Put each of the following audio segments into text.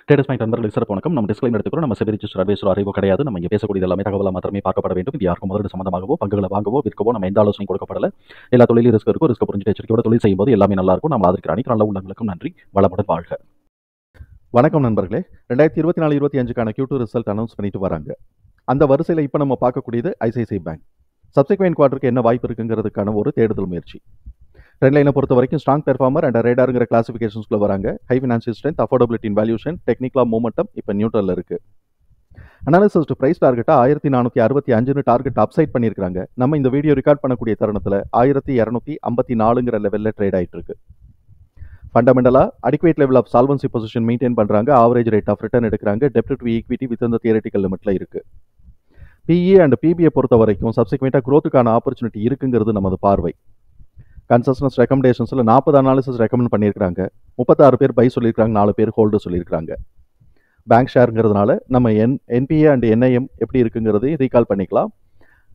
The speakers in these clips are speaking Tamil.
ட்ரேடர்ஸ் பாயிண்ட் நண்பர்களுக்கு சிறப்பு வணக்கம். நம்ம டிஸ்க்ளைமர் எடுத்துக்கிறோம். நம்ம செபி ரிஜிஸ்டர் அட்வைசர் அறிவோ கிடையாது. நம்ம இங்கே பேசக்கூடிய எல்லாமே தகவலாக மாத்திரமே பார்க்கப்பட வேண்டும். இது யாருக்கும் முதலீடு சம்பந்தமாகவோ பங்குகளை வாங்கவோ விற்கவோ நம்ம எந்த ஆலோசனையும் கொடுக்கப்படல. எல்லா தொழிலும் ரிஸ்க் இருக்கும். ரிஸ்க் புரிஞ்சு எச்சரிக்கையோட தொழில் செய்யும்போது எல்லாமே நல்லா இருக்கும். நம்ம ஆதரிக்கிற அனைத்து நல்ல உள்ளங்களுக்கும் நன்றி. வளமுடன் வாழ்க. வணக்கம் நண்பர்களே. 2024-25க்கான Q2 ரிசல்ட் அனௌன்ஸ் பண்ணிட்டு வராங்க. அந்த வரிசையில் இப்போ நம்ம பார்க்கக்கூடியது ஐசிஐசிஐ பேங்க். சப்சிக்வெண்ட் குவார்ட்டருக்கு என்ன வாய்ப்பு இருக்குங்கிறதுக்கான ஒரு தேடுதல் முயற்சி. ட்ரெண்ட் லைனை பொறுத்த வரைக்கும் ஸ்ட்ராங் பெர்ஃபார்மர் அண்ட் ரேடாருங்கிற கிளாசிஃபிகேஷன்ஸ்குள்ள வராங்க. ஹை ஃபினான்ஷியல் ஸ்ட்ரென்த், அஃபோர்டபிலிட்டி இன் வேல்யூஷன், டெக்னிக்கலா மூமெண்டம் இப்போ நியூட்ரல் இருக்கு. அனாலிசிஸ்ட் பிரைஸ் டார்கெட்டா 1465 டார்கெட் அப்சைட் பண்ணியிருக்காங்க. நம்ம இந்த வீடியோ ரெக்கார்ட் பண்ணக்கூடிய தருணத்தில் 1254ங்கிற லெவலில் ட்ரேட் ஆயிட்டு இருக்கு. ஃபண்டமெண்டலா adequate level of solvency position maintain பண்றாங்க. ஆவரேஜ் ரேட் ஆஃப் ரிட்டர்ன் எடுக்கிறாங்க. டெப்ட் டு ஈக்விட்டி வித் இந்த தியரட்டிக்கல் லிமிட்ல இருக்கு. பிஇ அண்ட் பிபிஐ பொறுத்த வரைக்கும் சப்சிக்வெண்டா growthக்கான ஆப்பர்ச்சுனிட்டி இருக்குங்கிறது நமது பார்வை. கன்சஸ்டன்ஸ் ரெக்கமெண்டேஷன்ஸில் 40 அனாலிசிஸ் ரெக்கமெண்ட் பண்ணியிருக்காங்க. 36 பேர் பை சொல்லியிருக்காங்க, 4 பேர் ஹோல்டு சொல்லியிருக்காங்க. பேங்க் ஷேருங்கிறதுனால நம்ம என்பிஏ அண்ட் என்ஐஎம் எப்படி இருக்குங்கிறதையும் ரீகால் பண்ணிக்கலாம்.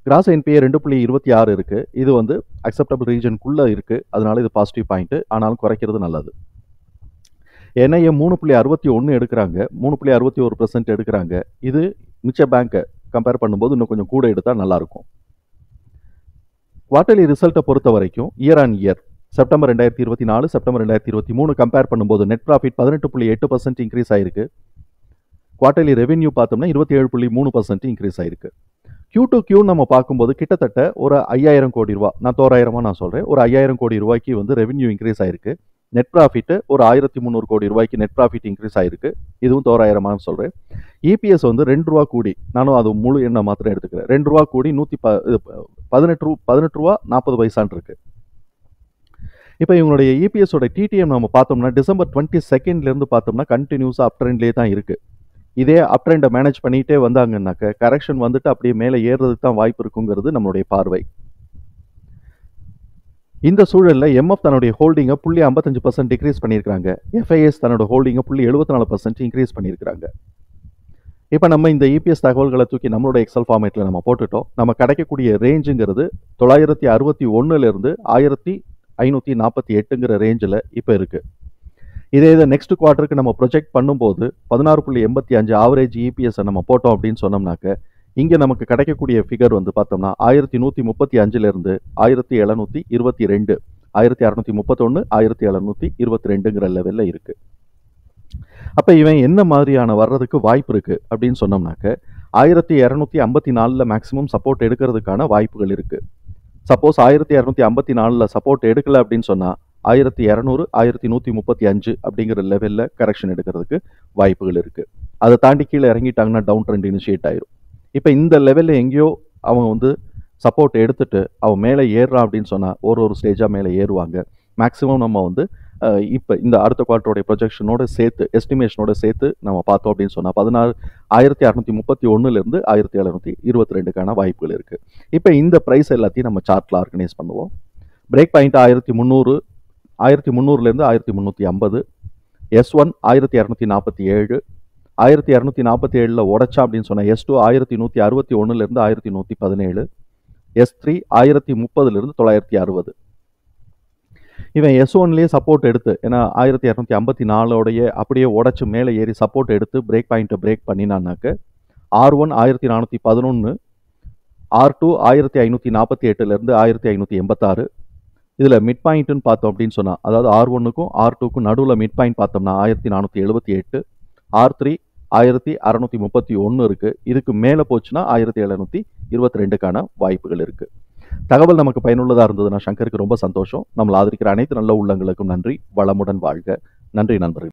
கிராஸ் என்பிஏ 2.26 இருக்கு. இது வந்து அக்செப்டபிள் ரீஜனுக்குள்ளே இருக்கு. அதனால இது பாசிட்டிவ் பாயிண்ட். ஆனாலும் குறைக்கிறது நல்லது. என்ஐஎம் 3.61 எடுக்கிறாங்க. 3.61% எடுக்கிறாங்க. இது மிச்ச பேங்கை கம்பேர் பண்ணும்போது இன்னும் கொஞ்சம் கூட எடுத்தால் நல்லாயிருக்கும். குவார்டர்லி ரிசல்ட்டை பொறுத்த வரைக்கும் year on year September 2024 September 2023 compare பண்ணும்போது நெட் ப்ராஃபிட் 18.8% இன்க்ரீஸ் ஆயிருக்கு. குவார்டர்லி ரெவென்யூ பார்த்தோம்னா 27.3% இன்க்ரீஸ் ஆயிருக்கு. Q2Q நம்ம பார்க்கும்போது கிட்டத்தட்ட ஒரு 5000 கோடி ரூபா, நான் தோராயிரமாக நான் சொல்கிறேன், ஒரு 5000 கோடி ரூபாய்க்கு வந்து ரெவென்யூ இன்க்ரீஸ் ஆயிருக்கு. நெட் ப்ராஃபிட் ஒரு 1300 கோடி ரூபாய்க்கு நெட் ப்ராஃபிட் இன்க்ரீஸ் ஆயிருக்கு. இதுவும் தோராயிரமாக சொல்கிறேன். இபிஎஸ் வந்து 2 ரூபா கூடி, நானும் அது முழு எண்ணை மாத்திரம் எடுத்துக்கிறேன், 2 ரூபா கூடி 18 ரூபா 40 பைசான் இருக்கு. இப்போ இவங்களுடைய இபிஎஸோட டிடிஎம் நம்ம பார்த்தோம்னா டிசம்பர் 22 பார்த்தோம்னா கண்டினியூஸாக அப் ட்ரெண்ட்லேயே தான் இருக்கு. இதே அப் ட்ரெண்டை மேனேஜ் பண்ணிகிட்டே வந்தாங்கன்னாக்க கரெக்ஷன் வந்துட்டு அப்படியே மேலே ஏறுறதுக்கு தான் வாய்ப்பு இருக்குங்கிறது நம்மளுடைய பார்வை. இந்த சூழலில் எம்எஃப் தன்னுடைய ஹோல்டிங்கை 0.55% டிக்ரீஸ் பண்ணியிருக்காங்க. எஃப்ஐஎஸ் தன்னோட ஹோல்டிங்கை 0.74% இன்க்ரீஸ் பண்ணியிருக்காங்க. இப்போ நம்ம இந்த இபிஎஸ் தகவல்களை தூக்கி நம்மளோட எக்ஸல் ஃபார்மேட்டில் நம்ம போட்டுட்டோம். நம்ம கிடைக்கக்கூடிய ரேஞ்சுங்கிறது 961 1548ங்கிற ரேஞ்சில் இப்போ இருக்குது. இதே இதை நெக்ஸ்ட் குவார்ட்டருக்கு நம்ம ப்ரொஜெக்ட் பண்ணும்போது 16.85 ஆவரேஜ் இபிஎஸ்ஸை நம்ம போட்டோம் அப்படின்னு சொன்னோம்னாக்க இங்கே நமக்கு கிடைக்கக்கூடிய ஃபிகர் வந்து பார்த்தோம்னா 1135 1722 1631 1722ங்கிற லெவலில் இருக்குது. அப்போ இவன் என்ன மாதிரியான வர்றதுக்கு வாய்ப்பு இருக்குது அப்படின்னு சொன்னோம்னாக்க 1254 மேக்ஸிமம் சப்போர்ட் எடுக்கிறதுக்கான வாய்ப்புகள் இருக்குது. சப்போஸ் 1254 சப்போர்ட் எடுக்கலை அப்படின்னு சொன்னால் 1200 1135 அப்படிங்கிற லெவலில் கரெக்ஷன் எடுக்கிறதுக்கு வாய்ப்புகள் இருக்குது. அதை தாண்டி கீழே இறங்கிட்டாங்கன்னா டவுன் ட்ரெண்ட் இனிஷியேட் ஆயிரும். இப்போ இந்த லெவலில் எங்கேயோ அவன் வந்து சப்போர்ட் எடுத்துட்டு அவன் மேலே ஏறுறான் அப்படின்னு சொன்னால் ஒரு ஸ்டேஜாக மேலே ஏறுவாங்க. மேக்ஸிமம் நம்ம வந்து இப்போ இந்த அடுத்த குவார்ட்டருடைய ப்ரொஜெக்ஷனோட சேர்த்து எஸ்டிமேஷனோட சேர்த்து நம்ம பார்த்தோம் அப்படின்னு சொன்னால் 1631 1722க்கான வாய்ப்புகள் இருக்குது. இப்போ இந்த ப்ரைஸ் எல்லாத்தையும் நம்ம சார்ட்டில் ஆர்கனைஸ் பண்ணுவோம். பிரேக் பாயிண்ட் 1300 1350, S1 1247, 1247 உடைச்சா அப்படின்னு சொன்னால் S2 1161 1117, S3 1030 960. இவன் S1லேயே சப்போர்ட் எடுத்து, ஏன்னா 1254 அப்படியே உடச்சி மேலே ஏறி சப்போர்ட் எடுத்து பிரேக் பாயிண்ட்டை பிரேக் பண்ணினான்னாக்க R1 1411, R2 1548 1586. இதில் மிட் பாயிண்ட்டுன்னு பார்த்தோம் அப்படின்னு சொன்னால், அதாவது R1க்கும் R2க்கும் நடுவில் மிட் பாயிண்ட் பார்த்தோம்னா 1478, R3 1631 இருக்குது. இதுக்கு மேலே போச்சுன்னா 1722க்கான வாய்ப்புகள் இருக்குது. தகவல் நமக்கு பயனுள்ளதாக இருந்ததுன்னா சங்கருக்கு ரொம்ப சந்தோஷம். நம்மளை ஆதரிக்கிற அனைத்து நல்ல உள்ளங்களுக்கும் நன்றி. வளமுடன் வாழ்க. நன்றி நண்பர்கள்.